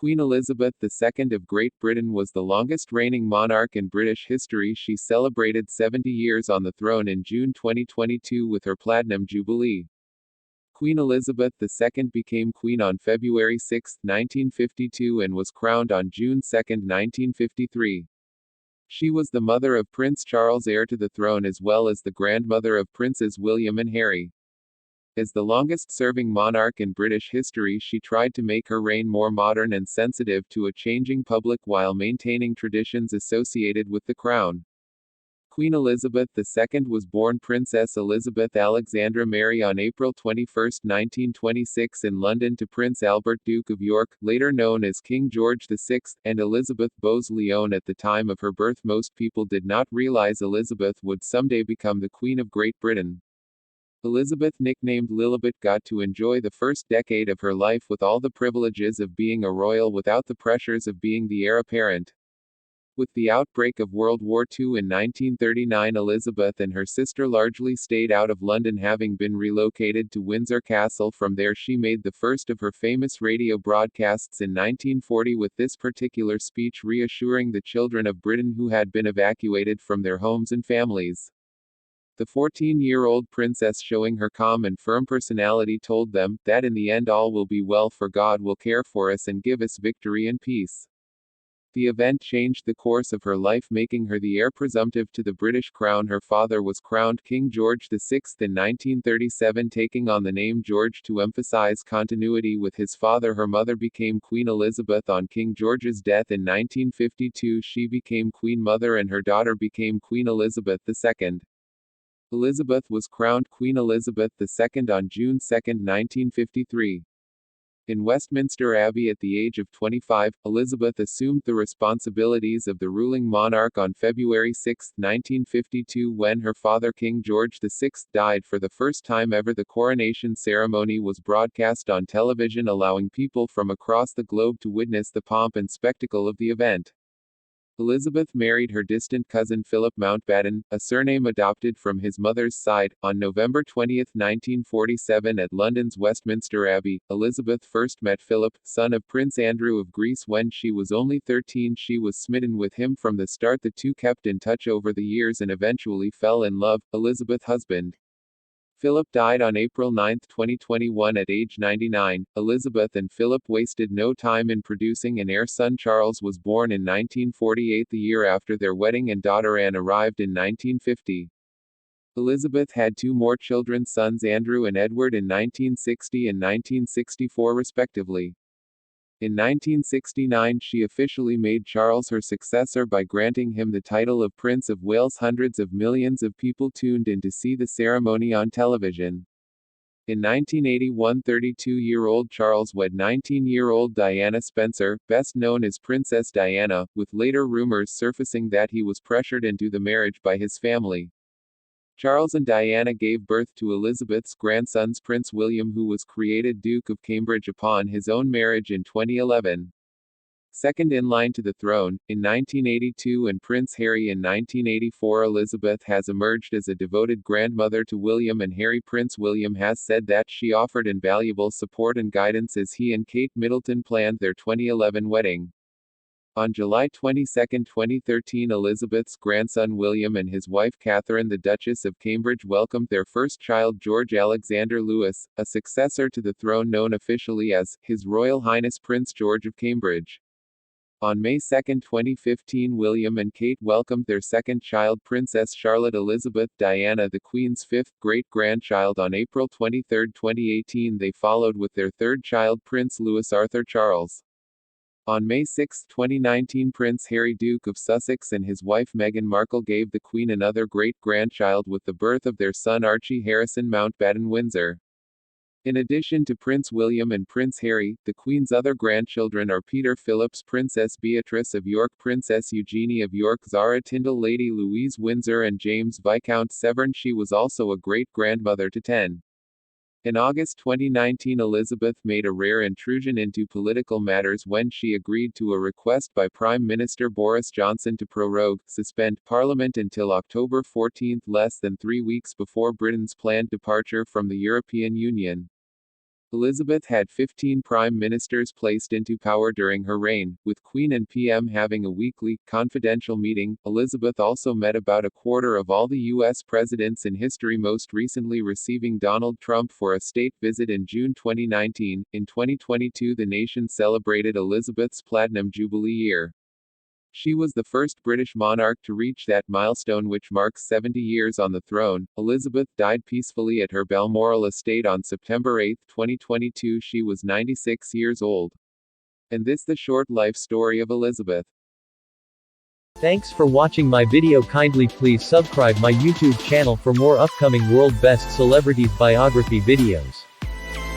Queen Elizabeth II of Great Britain was the longest reigning monarch in British history. She celebrated 70 years on the throne in June 2022 with her Platinum Jubilee. Queen Elizabeth II became queen on February 6, 1952 and was crowned on June 2, 1953. She was the mother of Prince Charles, heir to the throne, as well as the grandmother of Princes William and Harry. As the longest-serving monarch in British history, she tried to make her reign more modern and sensitive to a changing public while maintaining traditions associated with the crown. Queen Elizabeth II was born Princess Elizabeth Alexandra Mary on April 21, 1926 in London to Prince Albert, Duke of York, later known as King George VI, and Elizabeth Bowes-Lyon. At the time of her birth, most people did not realize Elizabeth would someday become the Queen of Great Britain. Elizabeth, nicknamed Lilibet, got to enjoy the first decade of her life with all the privileges of being a royal without the pressures of being the heir apparent. With the outbreak of World War II in 1939, Elizabeth and her sister largely stayed out of London, having been relocated to Windsor Castle. From there she made the first of her famous radio broadcasts in 1940 with this particular speech reassuring the children of Britain who had been evacuated from their homes and families. The 14-year-old princess, showing her calm and firm personality, told them that in the end all will be well, for God will care for us and give us victory and peace. The event changed the course of her life, making her the heir presumptive to the British crown. Her father was crowned King George VI in 1937, taking on the name George to emphasize continuity with his father. Her mother became Queen Elizabeth on King George's death in 1952. She became Queen Mother and her daughter became Queen Elizabeth II. Elizabeth was crowned Queen Elizabeth II on June 2, 1953. In Westminster Abbey at the age of 25, Elizabeth assumed the responsibilities of the ruling monarch on February 6, 1952, when her father King George VI died. For the first time ever, the coronation ceremony was broadcast on television, allowing people from across the globe to witness the pomp and spectacle of the event. Elizabeth married her distant cousin Philip Mountbatten, a surname adopted from his mother's side, on November 20, 1947 at London's Westminster Abbey. Elizabeth first met Philip, son of Prince Andrew of Greece, when she was only 13. She was smitten with him from the start. The two kept in touch over the years and eventually fell in love. Elizabeth's husband, Philip, died on April 9, 2021 at age 99. Elizabeth and Philip wasted no time in producing an heir. Son Charles was born in 1948, the year after their wedding, and daughter Anne arrived in 1950. Elizabeth had two more children, sons Andrew and Edward, in 1960 and 1964 respectively. In 1969 she officially made Charles her successor by granting him the title of Prince of Wales. Hundreds of millions of people tuned in to see the ceremony on television. In 1981, 32-year-old Charles wed 19-year-old Diana Spencer, best known as Princess Diana, with later rumors surfacing that he was pressured into the marriage by his family. Charles and Diana gave birth to Elizabeth's grandsons Prince William, who was created Duke of Cambridge upon his own marriage in 2011. Second in line to the throne, in 1982, and Prince Harry in 1984, Elizabeth has emerged as a devoted grandmother to William and Harry. Prince William has said that she offered invaluable support and guidance as he and Kate Middleton planned their 2011 wedding. On July 22, 2013, Elizabeth's grandson William and his wife Catherine, the Duchess of Cambridge, welcomed their first child, George Alexander Louis, a successor to the throne known officially as His Royal Highness Prince George of Cambridge. On May 2, 2015, William and Kate welcomed their second child, Princess Charlotte Elizabeth Diana, the Queen's fifth great-grandchild. On April 23, 2018, they followed with their third child, Prince Louis Arthur Charles. On May 6, 2019, Prince Harry, Duke of Sussex, and his wife Meghan Markle gave the Queen another great-grandchild with the birth of their son Archie Harrison Mountbatten Windsor. In addition to Prince William and Prince Harry, the Queen's other grandchildren are Peter Phillips, Princess Beatrice of York, Princess Eugenie of York, Zara Tyndall, Lady Louise Windsor, and James Viscount Severn. She was also a great-grandmother to 10. In August 2019, Elizabeth made a rare intrusion into political matters when she agreed to a request by Prime Minister Boris Johnson to suspend Parliament until October 14, less than 3 weeks before Britain's planned departure from the European Union. Elizabeth had 15 prime ministers placed into power during her reign, with Queen and PM having a weekly, confidential meeting. Elizabeth also met about a quarter of all the U.S. presidents in history, most recently receiving Donald Trump for a state visit in June 2019. In 2022, the nation celebrated Elizabeth's Platinum Jubilee year. She was the first British monarch to reach that milestone, which marks 70 years on the throne. Elizabeth died peacefully at her Balmoral estate on September 8, 2022. She was 96 years old. And this the short life story of Elizabeth. Thanks for watching my video. Kindly please subscribe my YouTube channel for more upcoming world best celebrities biography videos.